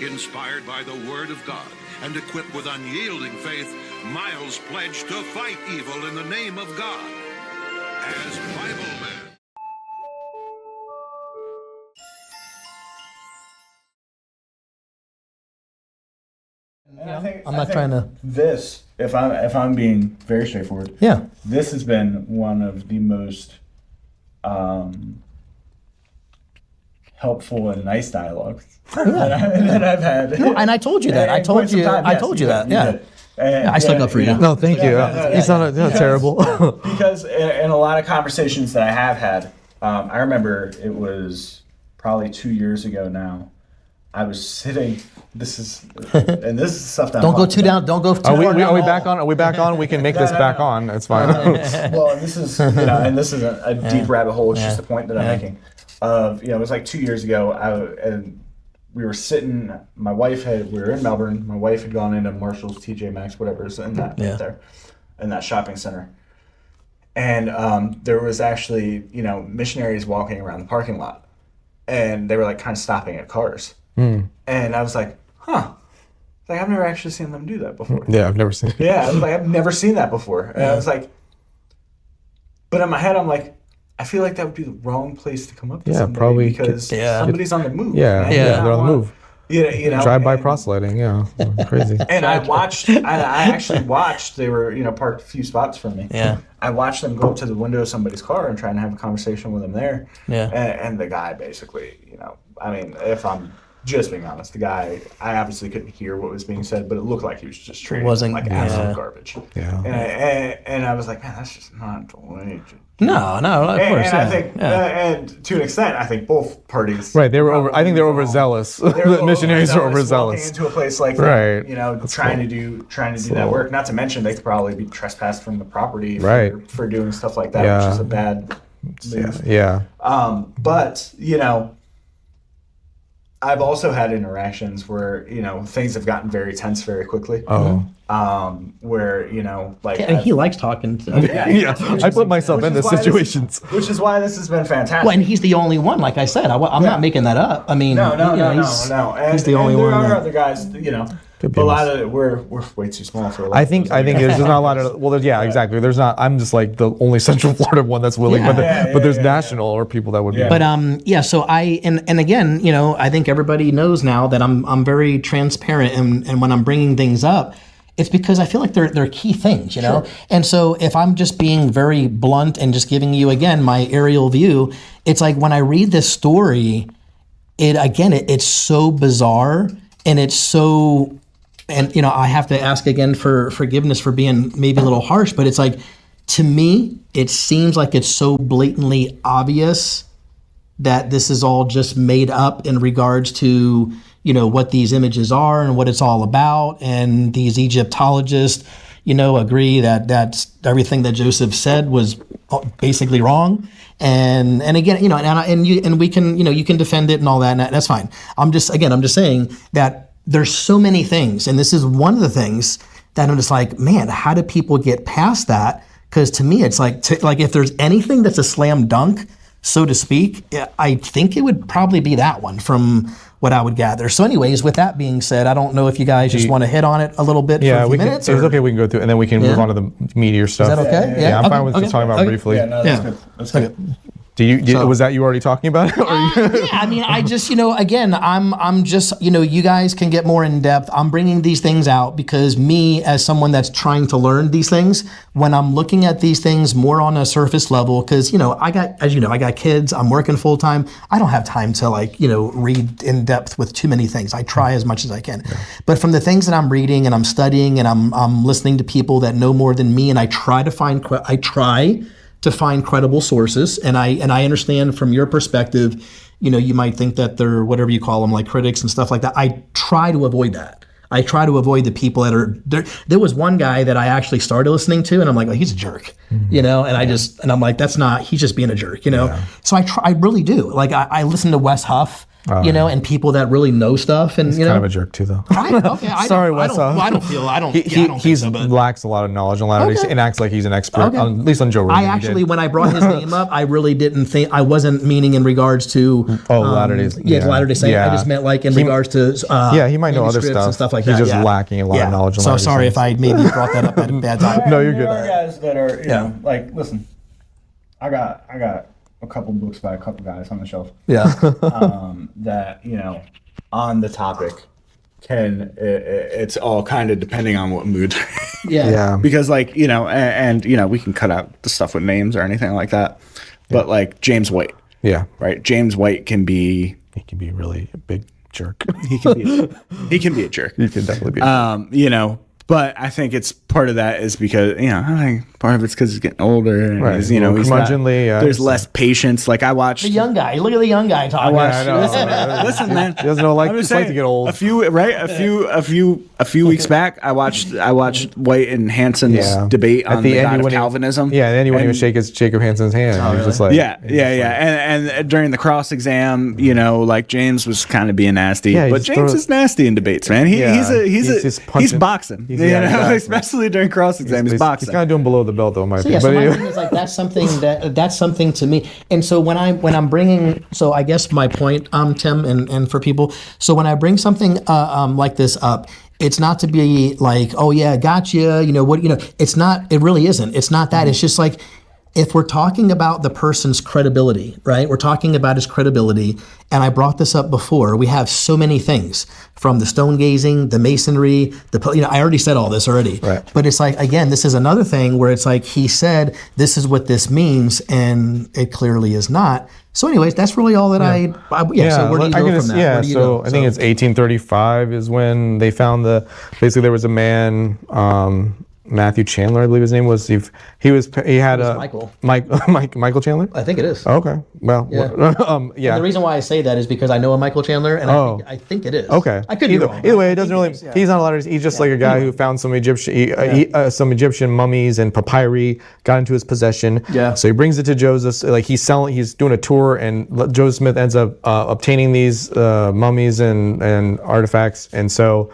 Inspired by the Word of God and equipped with unyielding faith, Miles pledged to fight evil in the name of God. As Bible Man. I'm not trying to. This, if I'm being very straightforward, this has been one of the most helpful and nice dialogues that I've had. No, and I told you that. I told you that. Yeah. I stuck up for you. No, thank you. He's not terrible. Because in a lot of conversations that I have had, I remember it was probably 2 years ago now. I was sitting. This is stuff that. Don't go too down. Don't go too far. Are we back on? Are we back on? We can make this back on. It's fine. Well, and this is a deep rabbit hole. It's just the point that I'm making. It was like 2 years ago. And we were sitting. We were in Melbourne. My wife had gone into Marshall's, TJ Maxx, whatever is in that right there, in that shopping center. And there was actually missionaries walking around the parking lot, and they were like kind of stopping at cars. And I was like, huh. Like, I've never actually seen them do that before. Yeah, I've never seen it. Yeah, I was like, I've never seen that before. And I was like, but in my head, I'm like, I feel like that would be the wrong place to come up to somebody probably because somebody's on the move. They're on the move. Drive-by proselyting, crazy. And I actually watched, they were, parked a few spots from me. Yeah. I watched them go up to the window of somebody's car and try and have a conversation with them there. Yeah. And the guy basically, if I'm just being honest, the guy, I obviously couldn't hear what was being said, but it looked like he was just treating it like absolute garbage. Yeah. And I was like, man, that's just not the way to... No, of course. And I think, and to an extent, I think both parties. Right, they were I think they were overzealous. The missionaries were overzealous. Walking into a place like that, trying to do that work. Not to mention, they could probably be trespassed from the property for doing stuff like that, which is a bad move. Yeah. But I've also had interactions where things have gotten very tense very quickly. Where he likes talking. I put myself in those situations, which is why this has been fantastic. Well, and he's the only one. Like I said, I'm not making that up. I mean, no. He's the only one. There are other guys, but a lot of it, we're way too small for a lot. I think there's not a lot of. Well, exactly. There's not. I'm just like the only Central Florida one that's willing, but there's national or people that would be. But so I and again, I think everybody knows now that I'm very transparent, and when I'm bringing things up, it's because I feel like they're key things, Sure. And so if I'm just being very blunt and just giving you again my aerial view, it's like when I read this story, it's so bizarre and it's so. And, I have to ask again for forgiveness for being maybe a little harsh, but it's like, to me, it seems like it's so blatantly obvious that this is all just made up in regards to, what these images are and what it's all about. And these Egyptologists, agree that that's everything that Joseph said was basically wrong. And again, and we can, you can defend it and all that, and that's fine. I'm just saying that there's so many things, and this is one of the things that I'm just like, man, how do people get past that? Because to me, it's like if there's anything that's a slam dunk, so to speak, I think it would probably be that one from what I would gather. So anyways, with that being said, I don't know if you guys just want to hit on it a little bit for a few minutes. It's okay, we can go through, and then we can move on to the meatier stuff. Is that okay? Yeah, I'm fine with just talking about it briefly. Yeah, no, that's good. That's good. Was that you already talking about it? I mean, I just, again, I'm just, you guys can get more in depth. I'm bringing these things out because me, as someone that's trying to learn these things, when I'm looking at these things more on a surface level, because, I got kids, I'm working full time. I don't have time to read in depth with too many things. I try as much as I can. Yeah. But from the things that I'm reading and I'm studying and I'm listening to people that know more than me, and I try to find credible sources, and I understand from your perspective, you might think that they're whatever you call them, like critics and stuff like that. I try to avoid that. I try to avoid the people that are there. There was one guy that I actually started listening to, and I'm like, oh, he's a jerk, and I'm like, he's just being a jerk, So I really do. Like I listen to Wes Huff. and people that really know stuff. And He's kind of a jerk too, though. Sorry, Wes. I don't think so, but lacks a lot of knowledge on Latter-day and acts like he's an expert, at least on Joe Rogan. When I brought his name up, I really didn't think, I wasn't meaning in regards to Latter-day. Latter-day Saint. I just meant like in regards to he might know other stuff and stuff like that. He's just lacking a lot of knowledge on So Latter-day sorry Saints. if I maybe brought that up at a bad time. No, you're good. There are guys that are, you know, like, listen, I got a couple books by a couple guys on the shelf. Yeah. That, you know, on the topic it's all kind of depending on what mood. Yeah. Because, like, you know, and you know, we can cut out the stuff with names or anything like that. But like James White. Yeah. Right. James White can be really a big jerk. he can be a jerk. He can definitely be a jerk. You know, but I think it's part of that is because, you know, I think part of it's because he's getting older and he's, you know, he's not, there's less patience. Like I watched the young guy. Look at the young guy talking. Listen, man. He doesn't know like it's like to get old. A few weeks back, I watched White and Hanson's debate on the God of Calvinism. Yeah, and then he wouldn't even shake Jacob Hanson's hand. He was just like, and during the cross exam, you know, like James was kind of being nasty, but James is nasty in debates, man. He's boxing. You know, exactly. Especially during cross exam, he's boxing. He's kind of doing below the belt, though, in my opinion. So my thing is like that's something to me. And so when I'm bringing, so I guess my point, Tim, and for people, so when I bring something like this up, it's not to be like, oh yeah, gotcha. You know what? You know, it's not. It really isn't. It's not that. Mm-hmm. It's just like, if we're talking about the person's credibility, right? We're talking about his credibility, and I brought this up before. We have so many things, from the stone gazing, the masonry, I already said all this already. Right. But it's like, again, this is another thing where it's like he said, this is what this means, and it clearly is not. So anyways, that's really all that so where do you go from that? Yeah, so I think it's 1835 is when they found basically there was a man, Matthew Chandler, I believe his name was. He had Michael Chandler. I think it is. Okay, well, yeah. And the reason why I say that is because I know a Michael Chandler, and I think it is. Okay, I could be wrong. Either way, it doesn't really. He's not a lot of. He's just like a guy who found some Egyptian mummies and papyri, got into his possession. Yeah. So he brings it to Joseph. Like he's doing a tour, and Joseph Smith ends up obtaining these mummies and artifacts, and so.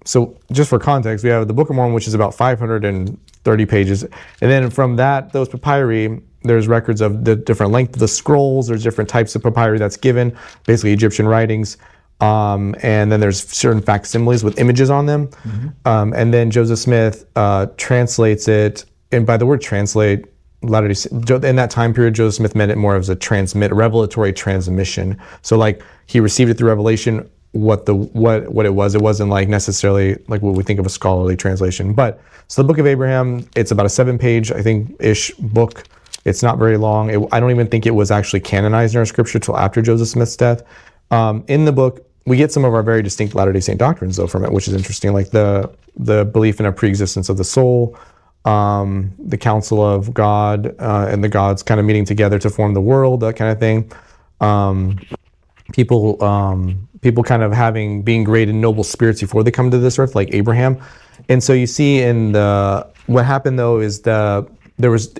So just for context, we have the Book of Mormon, which is about 530 pages. And then from those papyri, there's records of the different length of the scrolls. There's different types of papyri that's given, basically Egyptian writings. And then there's certain facsimiles with images on them. Mm-hmm. And then Joseph Smith translates it. And by the word translate, in that time period, Joseph Smith meant it more as a revelatory transmission. So like he received it through revelation. What it was. It wasn't like necessarily like what we think of a scholarly translation. But so the Book of Abraham, it's about a 7-page, I think, ish book. It's not very long. I don't even think it was actually canonized in our scripture till after Joseph Smith's death. In the book, we get some of our very distinct Latter-day Saint doctrines though from it, which is interesting, like the belief in a pre-existence of the soul, the counsel of God and the gods kind of meeting together to form the world, that kind of thing. People kind of being great and noble spirits before they come to this earth, like Abraham. And so you see what happened though is the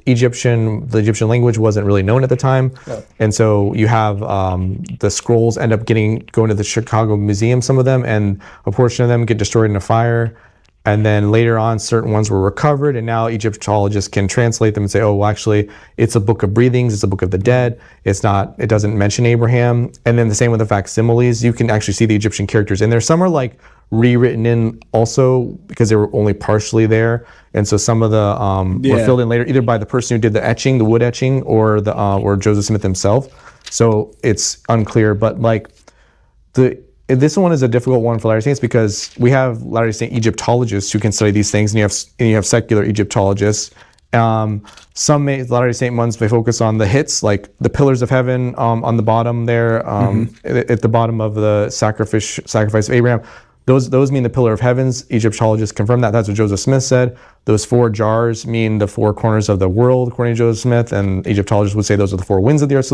Egyptian language wasn't really known at the time. Yeah. And so you have the scrolls end up going to the Chicago Museum, some of them, and a portion of them get destroyed in a fire. And then later on, certain ones were recovered, and now Egyptologists can translate them and say, oh, well, actually, it's a book of breathings, it's a book of the dead. It doesn't mention Abraham. And then the same with the facsimiles. You can actually see the Egyptian characters in there. Some are like rewritten in also because they were only partially there. And so some of the were filled in later, either by the person who did the etching, the wood etching, or Joseph Smith himself. So it's unclear, but like this one is a difficult one for Latter-day Saints because we have Latter-day Saint Egyptologists who can study these things, and you have secular Egyptologists. Some Latter-day Saint ones may focus on the hits, like the pillars of heaven on the bottom there, at the bottom of the sacrifice of Abraham. Those mean the pillar of heavens. Egyptologists confirm that. That's what Joseph Smith said. Those 4 jars mean the 4 corners of the world, according to Joseph Smith, and Egyptologists would say those are the 4 winds of the earth.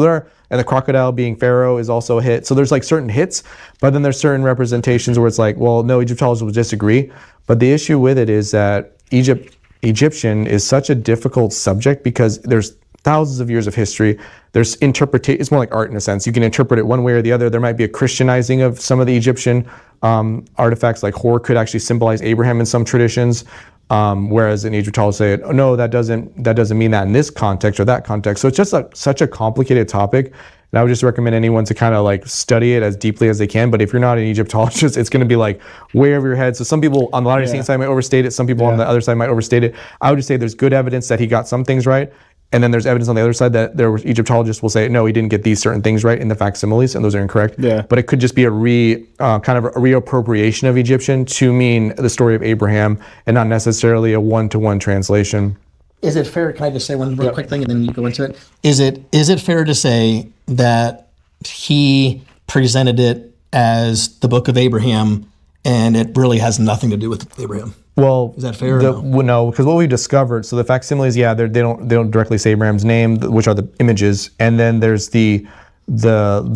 And the crocodile being Pharaoh is also a hit. So there's like certain hits, but then there's certain representations where it's like, well, no, Egyptologists would disagree. But the issue with it is that Egyptian is such a difficult subject because there's thousands of years of history. There's interpretation. It's more like art in a sense. You can interpret it one way or the other. There might be a Christianizing of some of the Egyptian artifacts, like Hor could actually symbolize Abraham in some traditions. Whereas an Egyptologist say, oh, no, that doesn't mean that in this context or that context. So it's just such a complicated topic. And I would just recommend anyone to kind of like study it as deeply as they can. But if you're not an Egyptologist, it's going to be like way over your head. So some people on the Latter-day Saint side might overstate it. Some people on the other side might overstate it. I would just say there's good evidence that he got some things right. And then there's evidence on the other side that there were Egyptologists will say, no, he didn't get these certain things right in the facsimiles, and those are incorrect. Yeah. But it could just be a kind of a reappropriation of Egyptian to mean the story of Abraham, and not necessarily a one-to-one translation. Is it fair? Can I just say one real quick thing, and then you go into it? Is it fair to say that he presented it as the Book of Abraham, and it really has nothing to do with Abraham? Well, is that fair? No, because what we discovered, so the facsimiles, they don't directly say Abraham's name, which are the images, and then there's the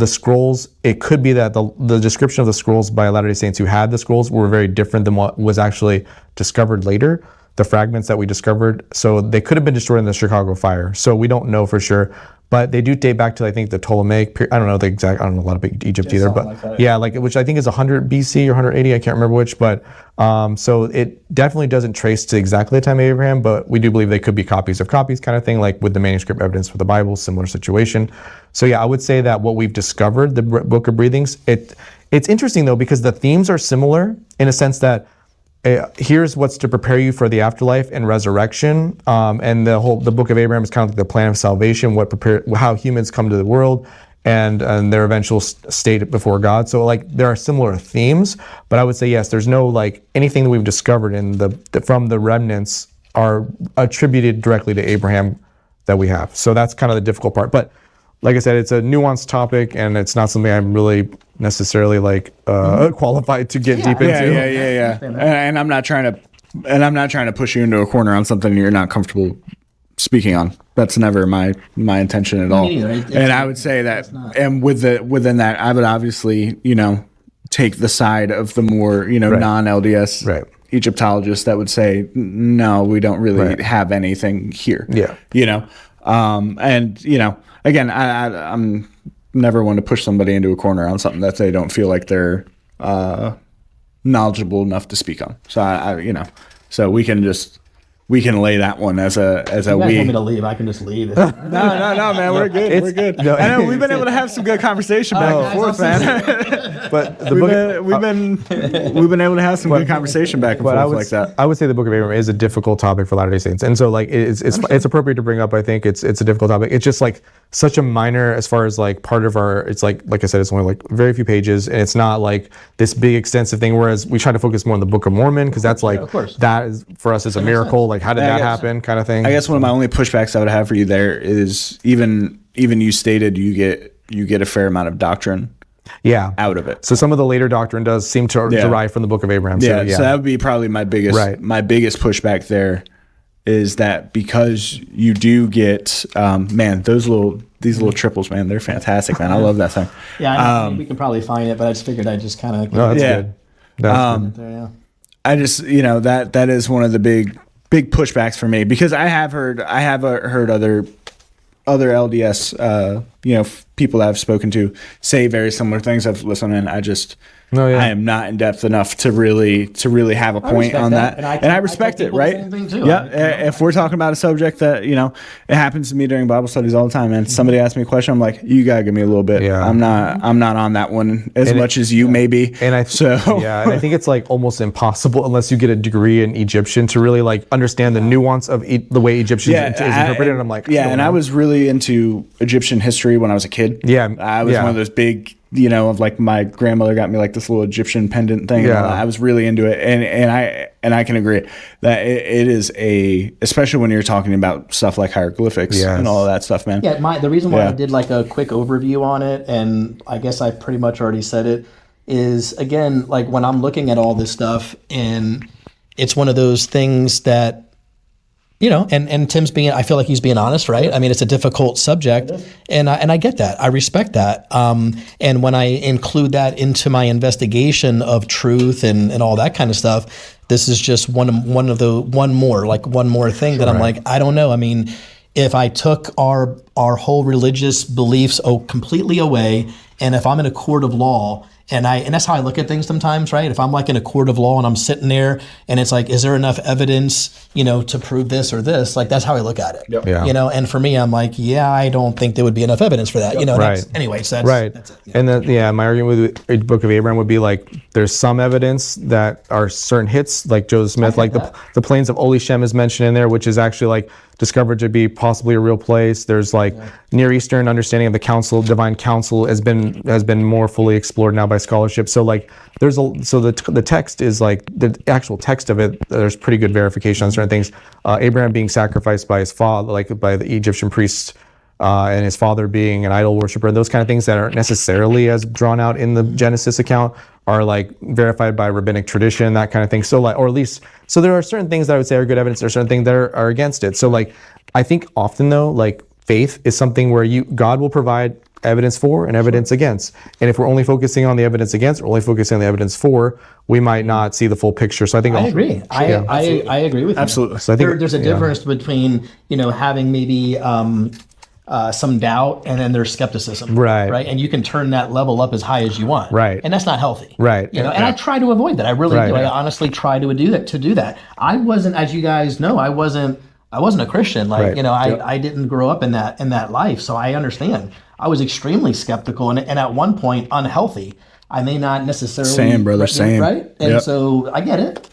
scrolls. It could be that the description of the scrolls by Latter-day Saints who had the scrolls were very different than what was actually discovered later. The fragments that we discovered, so they could have been destroyed in the Chicago fire. So we don't know for sure, but they do date back to, I think, the Ptolemaic period. I don't know a lot about Egypt either, but which I think is 100 BC or 180. I can't remember which, but so it definitely doesn't trace to exactly the time of Abraham, but we do believe they could be copies of copies, kind of thing, like with the manuscript evidence for the Bible, similar situation. So I would say that what we've discovered, the Book of Breathings, it's interesting though because the themes are similar in a sense that. Here's what's to prepare you for the afterlife and resurrection, and the Book of Abraham is kind of like the plan of salvation, how humans come to the world, and their eventual state before God. So like there are similar themes, but I would say yes, there's no like anything that we've discovered from the remnants are attributed directly to Abraham that we have. So that's kind of the difficult part, but. Like I said, it's a nuanced topic, and it's not something I'm really necessarily qualified to get deep into. Yeah. And I'm not trying to push you into a corner on something you're not comfortable speaking on. That's never my intention at all. And I would say that, and within that, I would obviously take the side of the more non-LDS Egyptologists that would say no, we don't really have anything here. Yeah. Again, I'm never one to push somebody into a corner on something that they don't feel like they're knowledgeable enough to speak on. So so we can lay that one as a you guys want me to leave? I can just leave. No, man, we're good. We're good. No, I know we've been able to have some good conversation back and forth, man. But we've been able to have some good conversation back and forth like that. I would say the Book of Abraham is a difficult topic for Latter-day Saints, and so like it's appropriate to bring up. I think it's a difficult topic. It's just like such a minor as far as like part of our. It's like I said, it's only like very few pages, and it's not like this big extensive thing. Whereas we try to focus more on the Book of Mormon because that's like that is for us is a miracle. Like how did that happen, kind of thing. I guess one of my only pushbacks I would have for you there is even you stated you get a fair amount of doctrine out of it. So some of the later doctrine does seem to derive from the Book of Abraham. So that would be probably my biggest pushback there is that because you do get these little triples, man, they're fantastic, man. I love that thing. Yeah, we can probably find it, but I just figured I'd just kind of that's good. That's good. I just that is one of the big pushbacks for me because I have heard other LDS people that I've spoken to say very similar things. I've listened and I am not in depth enough to really have a point on that. And I respect it, right? If we're talking about a subject that, it happens to me during Bible studies all the time, and somebody asks me a question, I'm like, you gotta give me a little bit. Yeah. I'm not on that one as much as you maybe. And I think it's like almost impossible unless you get a degree in Egyptian to really like understand the nuance of the way Egyptian is interpreted. And I'm like, I was really into Egyptian history when I was a kid. Yeah. I was one of those big, of like my grandmother got me like this little Egyptian pendant thing. Yeah. I was really into it. And I can agree that it is especially when you're talking about stuff like hieroglyphics and all of that stuff, man. Yeah. The reason why I did like a quick overview on it, and I guess I pretty much already said it, is again, like when I'm looking at all this stuff, and it's one of those things that, and Tim's I feel like he's being honest, right? I mean, it's a difficult subject, and I get that. I respect that. And when I include that into my investigation of truth and all that kind of stuff, this is just one more thing that I'm like, I don't know. I mean, if I took our whole religious beliefs completely away, and if I'm in a court of law, and that's how I look at things sometimes, right? If I'm like in a court of law and I'm sitting there and it's like, is there enough evidence, to prove this or this? Like, that's how I look at it. Yep. Yeah. And for me, I'm like, yeah, I don't think there would be enough evidence for that. Right. Anyways, that's right. That's it. And then, my argument with the Book of Abraham would be like, there's some evidence that are certain hits, like Joseph Smith, like the plains of Olishem is mentioned in there, which is actually like discovered to be possibly a real place. There's like Near Eastern understanding of the divine council has been more fully explored now by scholarship. So like the text is like the actual text of it. There's pretty good verification on certain things. Abraham being sacrificed by his father, like by the Egyptian priests, and his father being an idol worshiper, and those kind of things that aren't necessarily as drawn out in the Genesis account are like verified by rabbinic tradition, that kind of thing. So like, or at least, so there are certain things that I would say are good evidence. There are certain things that are against it. So like, I think often though, like faith is something where God will provide evidence for and evidence against. And if we're only focusing on the evidence against, or only focusing on the evidence for, we might not see the full picture. So I think I agree. I agree with you. Absolutely. So I think there's a difference between having maybe some doubt and then there's skepticism, right? And you can turn that level up as high as you want, right? And that's not healthy, right? And I try to avoid that. I really do. I honestly try to do that. I wasn't, as you guys know, I wasn't a Christian. Like I didn't grow up in that life, so I understand. I was extremely skeptical and at one point unhealthy. I may not necessarily. Same, brother. Same. Right? And so I get it.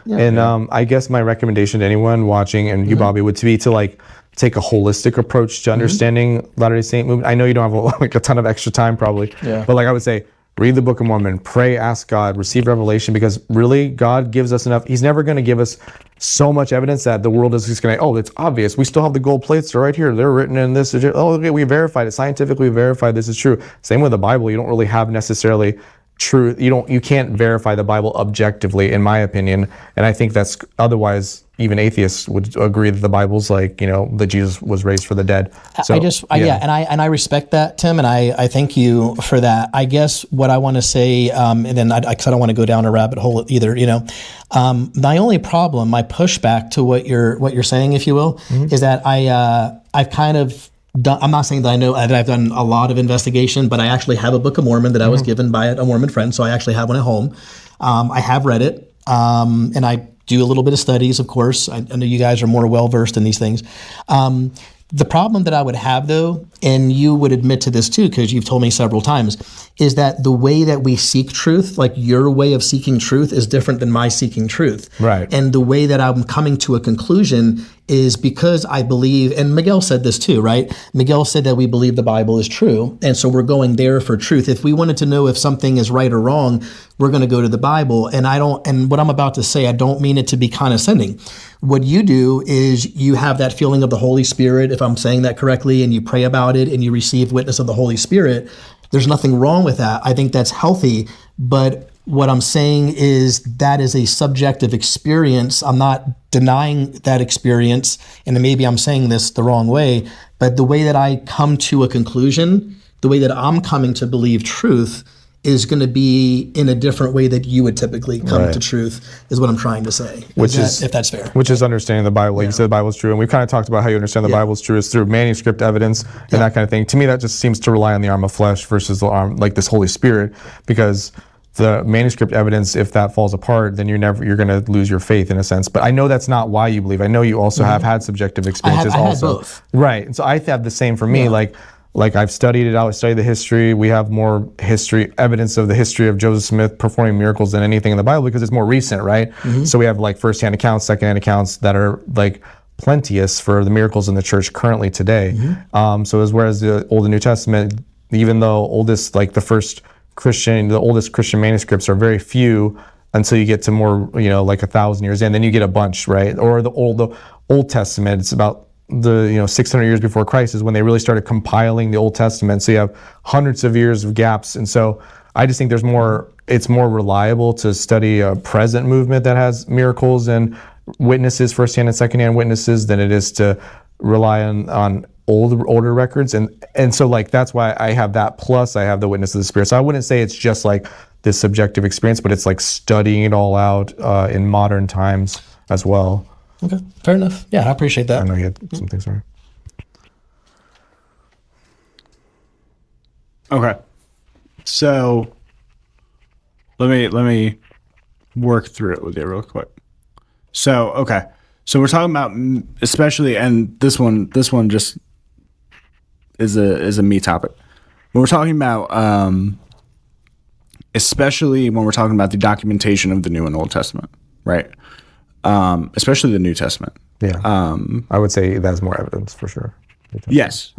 Yeah. And I guess my recommendation to anyone watching, and you, Bobby, would be to like take a holistic approach to understanding Latter-day Saint movement. I know you don't have like a ton of extra time probably, but like I would say, read the Book of Mormon, pray, ask God, receive revelation, because really God gives us enough. He's never going to give us so much evidence that the world is just going to, it's obvious. We still have the gold plates. They're right here. They're written in this. Oh, okay, we verified it. Scientifically verified this is true. Same with the Bible. You don't really have necessarily true. You can't verify the Bible objectively, in my opinion. And I think that's otherwise, even atheists would agree that the Bible's like, that Jesus was raised for the dead. So, and I respect that, Tim, and I thank you for that. I guess what I want to say, and then because I don't want to go down a rabbit hole either, my only problem, my pushback to what you're saying, if you will, is that I've kind of done, I'm not saying that I know that I've done a lot of investigation, but I actually have a Book of Mormon that I was given by a Mormon friend, so I actually have one at home. I have read it, and I do a little bit of studies, of course. I know you guys are more well-versed in these things. The problem that I would have, though, and you would admit to this too, because you've told me several times, is that the way that we seek truth, like your way of seeking truth, is different than my seeking truth. Right. And the way that I'm coming to a conclusion is because I believe, and Miguel said this too, right? Miguel said that we believe the Bible is true, and so we're going there for truth. If we wanted to know if something is right or wrong, we're going to go to the Bible. And what I'm about to say, I don't mean it to be condescending. What you do is you have that feeling of the Holy Spirit, if I'm saying that correctly, and you pray about it and you receive witness of the Holy Spirit. There's nothing wrong with that. I think that's healthy. But what I'm saying is that is a subjective experience. I'm not denying that experience, and maybe I'm saying this the wrong way, but the way that I come to a conclusion, the way that I'm coming to believe truth, is going to be in a different way that you would typically come to truth, is what I'm trying to say. If that's fair. Which is understanding the Bible. Like you said, the Bible is true. And we've kind of talked about how you understand the Bible is true is through manuscript evidence and that kind of thing. To me, that just seems to rely on the arm of flesh versus the arm, like this Holy Spirit, because the manuscript evidence, if that falls apart, then you're going to lose your faith in a sense. But I know that's not why you believe. I know you also have had subjective experiences I had also. both. Right. And so I have the same for me. Like I've studied it out, I studied the history. We have more evidence of the history of Joseph Smith performing miracles than anything in the Bible because it's more recent, right? So we have like first-hand accounts, second-hand accounts that are like plenteous for the miracles in the church currently today. Whereas the Old and New Testament, even though the oldest Christian manuscripts are very few until you get to more, like 1,000 years in, then you get a bunch, right? Or the Old Testament, it's about 600 years before Christ is when they really started compiling the Old Testament. So you have hundreds of years of gaps. And so I just think it's more reliable to study a present movement that has miracles and witnesses, firsthand and secondhand witnesses, than it is to rely on older records. And so like, that's why I have that. Plus I have the witness of the Spirit. So I wouldn't say it's just like this subjective experience, but it's like studying it all out in modern times as well. Okay, fair enough. Yeah, I appreciate that. I know you had some things, sorry. Okay. So let me work through it with you real quick. So, okay. So we're talking about especially, and this one just is a me topic. When we're talking about, especially when we're talking about the documentation of the New and Old Testament, right? Especially the New Testament. Yeah. I would say that's more evidence for sure. Yes.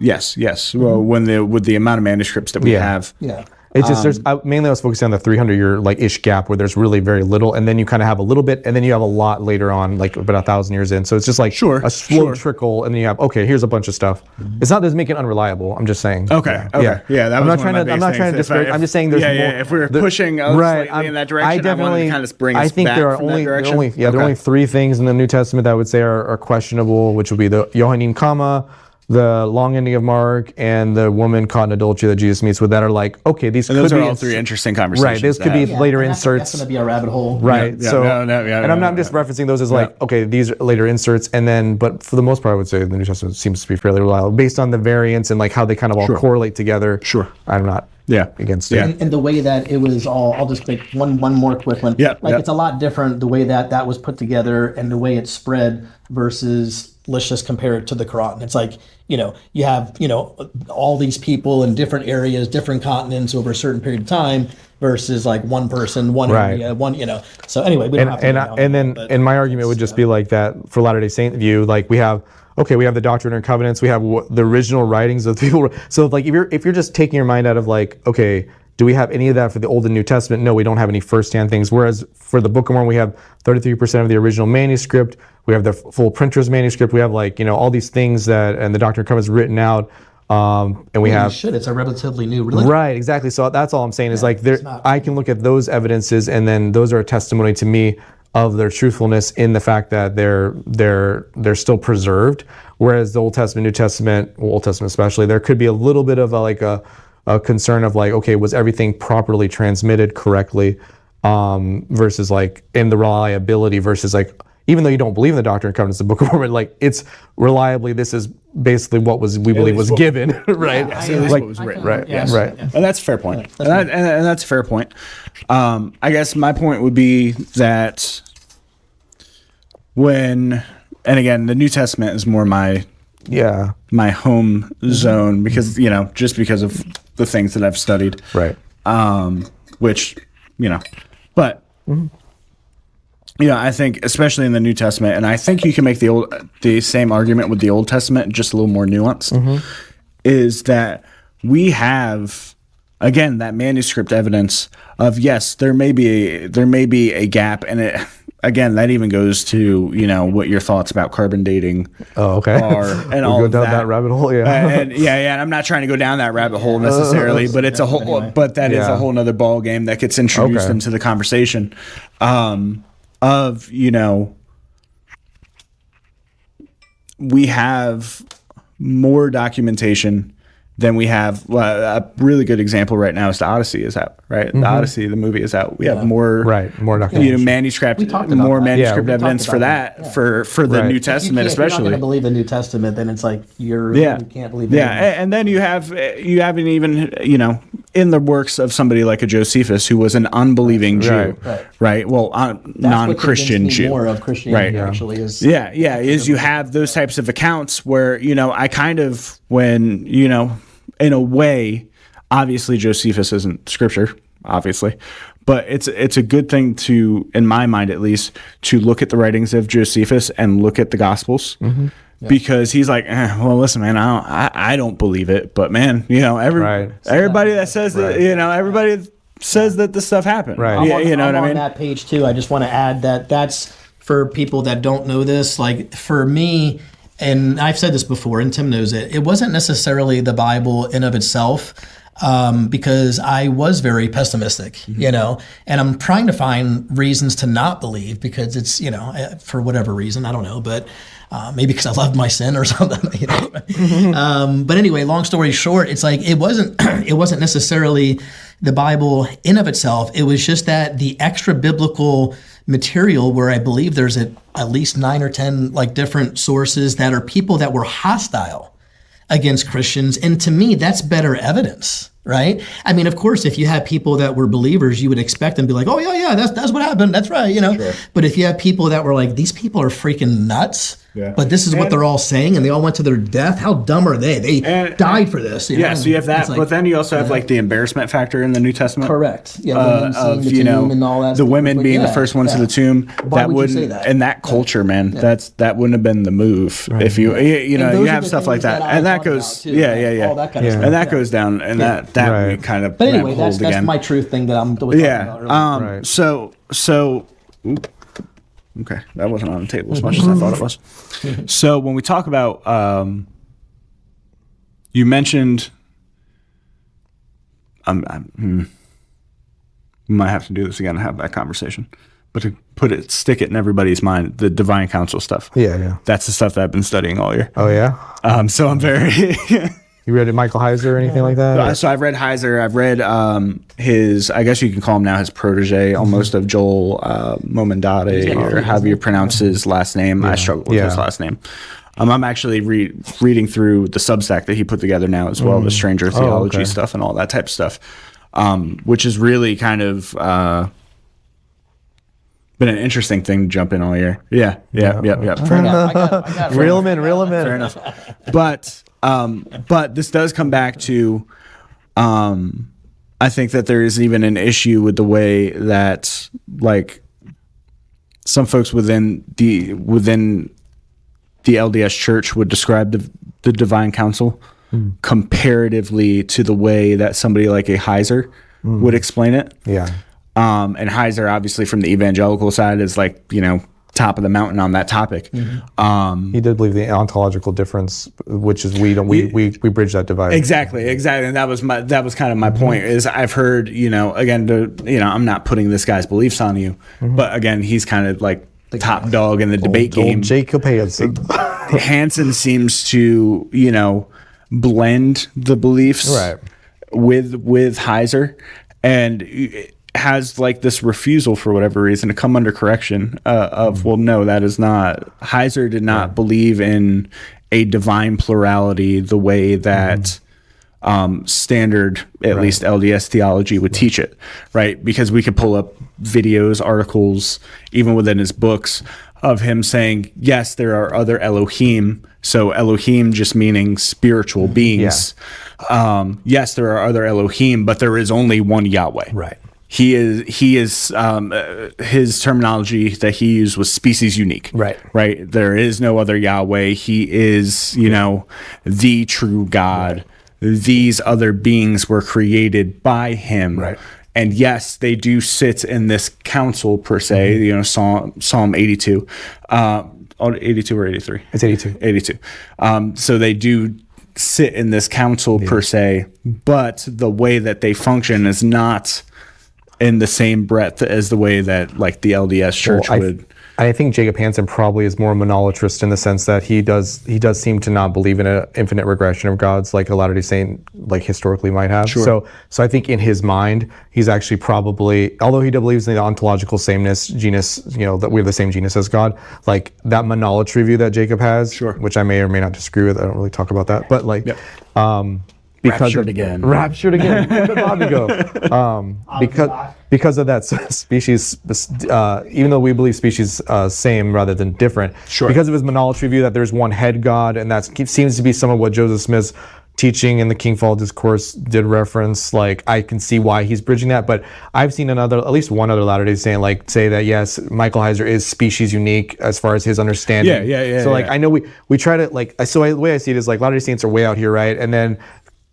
Well, with the amount of manuscripts that we have. Yeah. It's just mainly I was focusing on the 300-year ish gap where there's really very little, and then you kind of have a little bit, and then you have a lot later on, like about 1,000 years in. So it's just like a slow trickle, and then you have here's a bunch of stuff. It's not to make it unreliable. I'm just saying. Okay. Yeah. That I'm was not trying to. I'm not trying to disparage. I'm just saying there's more. If we were pushing slightly in that direction, I wanted to kind of bring us I think back there are from that direction. there are only 3 things in the New Testament that I would say are questionable, which would be the Johannine comma, the long ending of Mark, and the woman caught in adultery that Jesus meets with, that are like, okay, these could be... Those are all 3 interesting conversations. Right, those could be later inserts. That's going to be a rabbit hole. Right, and I'm not just referencing those as okay, these are later inserts, and then, but for the most part, I would say the New Testament seems to be fairly reliable, based on the variants and like how they kind of all correlate together. Sure. I'm not against it. And the way that it was all, I'll just make one more quick one. It's a lot different the way that was put together and the way it spread versus, let's just compare it to the Quran. It's like, you have, all these people in different areas, different continents over a certain period of time versus like one person, one area, one, So anyway, we don't have to and my argument would just be like that for Latter-day Saint view, like we have the Doctrine and Covenants, we have the original writings of the people. So like if you're just taking your mind out of like, okay, do we have any of that for the Old and New Testament? No, we don't have any firsthand things. Whereas for the Book of Mormon, we have 33% of the original manuscript. We have the full printer's manuscript. We have all these things and the Doctrine and Covenants written out. And we have... It's a relatively new religion. Right, exactly. So that's all I'm saying is I can look at those evidences, and then those are a testimony to me of their truthfulness in the fact that they're still preserved. Whereas the Old Testament, New Testament, Old Testament especially, there could be a little bit of a concern of was everything properly transmitted correctly, versus in the reliability versus even though you don't believe in the Doctrine and Covenants, the Book of Mormon, it's reliably, this is basically what we believe was given, right? What was written. Right. And that's a fair point. And that's a fair point. I guess my point would be that and again, the New Testament is more my home zone because, just because of the things that I've studied. Right. Which, but... I think especially in the New Testament, and I think you can make the same argument with the Old Testament, just a little more nuanced, is that we have, again, that manuscript evidence of, yes, there may be a gap, and it, again, that even goes to, what your thoughts about carbon dating are, and all go of down that rabbit hole, and I'm not trying to go down that rabbit hole necessarily, but it's a whole, but that is a whole nother ball game that gets introduced into the conversation. We have more documentation than we have. A really good example right now is the Odyssey is out, right? The Odyssey, the movie is out. We have more documentation, manuscript, more manuscript evidence for that, for the New Testament, especially. If you're not going to believe the New Testament, then it's like you can't believe. And then you haven't even in the works of somebody like a Josephus who was an unbelieving Jew, right? Well, non-Christian Jew. More of Christianity actually is. Is you have those types of accounts where I kind of in a way, obviously Josephus isn't scripture, obviously, but it's a good thing to, in my mind at least, to look at the writings of Josephus and look at the Gospels. Because he's like, well, listen, man, I don't believe it, but man, everybody that says that, everybody says that this stuff happened, right? I'm on that page too. I just want to add that's for people that don't know this. Like for me, and I've said this before, and Tim knows it. It wasn't necessarily the Bible in of itself. Because I was very pessimistic, and I'm trying to find reasons to not believe because it's, for whatever reason, I don't know, but maybe because I loved my sin or something. But anyway, long story short, it's like it wasn't necessarily the Bible in of itself. It was just that the extra biblical material where I believe there's at least 9 or 10 different sources that are people that were hostile against Christians. And to me, that's better evidence. right? I mean, of course, if you have people that were believers, you would expect them to be like, oh, yeah, that's what happened. That's right, Sure. But if you have people that were like, these people are freaking nuts, but this is what they're all saying, and they all went to their death, how dumb are they? They died for this. So you have that, but then you also have like the embarrassment factor in the New Testament. Correct. Yeah, women seeing the tomb and all that. The women being the first ones to the tomb. Why would you say that? In that culture, man, that wouldn't have been the move if you have stuff like that, and that goes, all that kind of stuff. and that goes down, and that we kind of. But anyway, that's my truth thing that I'm talking about earlier. So. Okay, that wasn't on the table as much as I thought it was. So when we talk about, you mentioned, we might have to do this again and have that conversation, but to stick it in everybody's mind, the divine counsel stuff. Yeah. That's the stuff that I've been studying all year. Oh yeah. So I'm very. You read Michael Heiser or anything like that? So I've read Heiser. I've read his, I guess you can call him now his protege, almost, of Joel Momendade, or however you pronounce his last name. I struggle with his last name. I'm actually reading through the Substack that he put together now as well, the Stranger Theology stuff and all that type of stuff, which is really kind of been an interesting thing to jump in all year. Yeah. Fair enough. I got Reel him in. Fair enough. But this does come back to, I think that there is even an issue with the way that, like, some folks within the LDS Church would describe the divine counsel comparatively to the way that somebody like a Heiser would explain it. Yeah. And Heiser, obviously, from the evangelical side, is like, top of the mountain on that topic. He did believe the ontological difference, which is we bridge that divide. Exactly, and that was kind of my point. Is I've heard, again, I'm not putting this guy's beliefs on you, but again, he's kind of like the top dog in the debate game. Old Jacob Hansen. Hansen seems to blend the beliefs with Heiser, and has like this refusal for whatever reason to come under correction of, well, no, that is not. Heiser did not believe in a divine plurality the way that standard, at least LDS theology would teach it, right? Because we could pull up videos, articles, even within his books, of him saying, yes, there are other Elohim. So Elohim just meaning spiritual beings. Yes, there are other Elohim, but there is only one Yahweh. Right. He is his terminology that he used was species unique. Right. There is no other Yahweh. He is, the true God. These other beings were created by him. Right. And yes, they do sit in this council per se, Psalm 82. 82 or 83? It's 82. 82. So they do sit in this council per se, but the way that they function is not in the same breadth as the way that like the LDS Church would. I think Jacob Hansen probably is more monolatist in the sense that he does seem to not believe in an infinite regression of gods like a Latter-day Saint like historically might have. Sure. So I think in his mind he's actually probably, although he believes in the ontological sameness genus, that we have the same genus as God, like that monolatry view that Jacob has, which I may or may not disagree with. I don't really talk about that, but like raptured again. Where did Bobby go? Because of that species, even though we believe species same rather than different, because of his monolatry view that there's one head God, and that seems to be some of what Joseph Smith's teaching in the King Fall Discourse did reference. Like, I can see why he's bridging that, but I've seen at least one other Latter-day Saint say that yes, Michael Heiser is species unique as far as his understanding. Yeah. So like I know we try to the way I see it is like Latter-day Saints are way out here, right? And then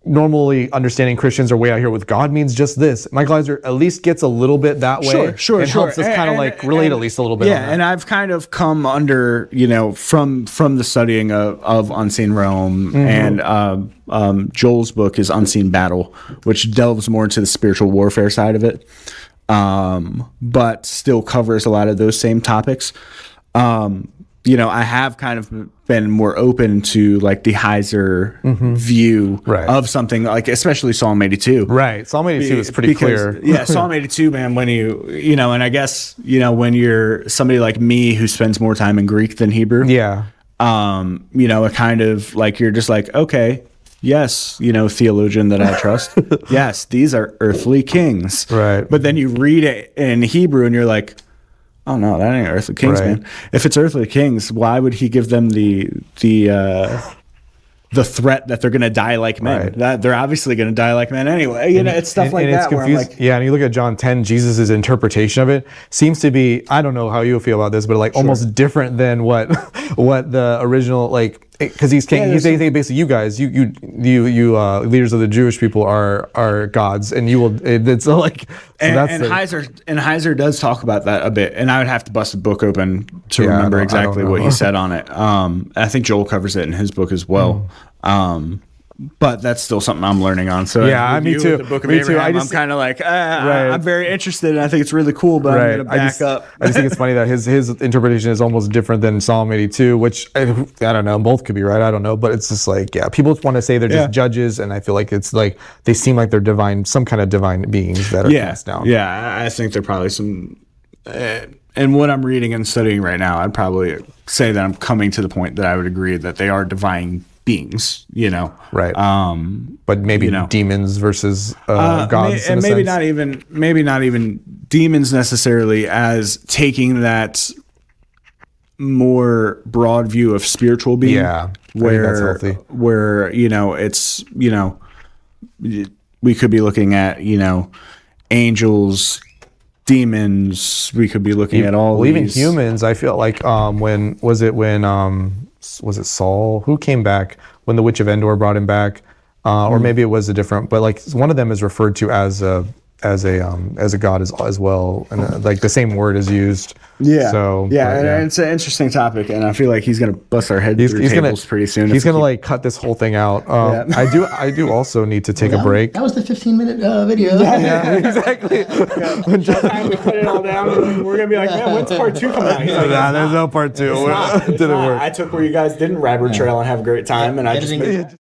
normally understanding Christians are way out here with God means just this. Michael Heiser at least gets a little bit that way. Sure. And helps us kind of like relate at least a little bit. Yeah, and I've kind of come under, from the studying of Unseen Realm and Joel's book is Unseen Battle, which delves more into the spiritual warfare side of it, but still covers a lot of those same topics. I have kind of been more open to like the Heiser view of something like, especially Psalm 82. Right. Psalm 82 is pretty clear. Yeah. Psalm 82, man, when and I guess, when you're somebody like me who spends more time in Greek than Hebrew. Yeah. It kind of like, you're just like, okay, yes, theologian that I trust. Yes, these are earthly kings. Right. But then you read it in Hebrew and you're like, oh no, that ain't earthly kings, Right. man. If it's earthly kings, why would he give them the threat that they're going to die like men? Right. That they're obviously going to die like men anyway. It's stuff like that. Where I'm like, yeah, and you look at John 10, Jesus' interpretation of it seems to be, I don't know how you feel about this, but like almost different than what the original, like, because he's king. He's saying basically, you guys, you leaders of the Jewish people are gods, and you will. It's like, so and Heiser does talk about that a bit, and I would have to bust a book open to remember exactly what he said on it. I think Joel covers it in his book as well. But that's still something I'm learning on. So yeah, me too. The Book of Me Abraham, too. I'm kind of like, I'm very interested, and I think it's really cool, but I'm going to back up. I just think it's funny that his interpretation is almost different than Psalm 82, which I don't know. Both could be right. I don't know, but it's just like, people want to say they're just judges, and I feel like it's like they seem like they're divine, some kind of divine beings that are cast down. Yeah, I think they're probably some. And what I'm reading and studying right now, I'd probably say that I'm coming to the point that I would agree that they are divine beings, right? But maybe demons versus gods, and maybe not even demons necessarily, as taking that more broad view of spiritual being. Yeah, that's healthy. Where it's we could be looking at angels, demons. We could be looking at all. Well, even humans. I feel like was it Saul who came back when the Witch of Endor brought him back, or maybe it was a different. But like one of them is referred to as a god as well, and like the same word is used. Yeah. So and it's an interesting topic, and I feel like he's gonna bust our heads through tables pretty soon. He's gonna like cut this whole thing out. I do also need to take a break. That was the 15-minute video. Yeah, exactly. By the time we put it all down, we're gonna be like, man, when's part 2 coming out? He's like, there's no part 2. It didn't work. I took where you guys didn't rabbit trail and have a great time, and I just.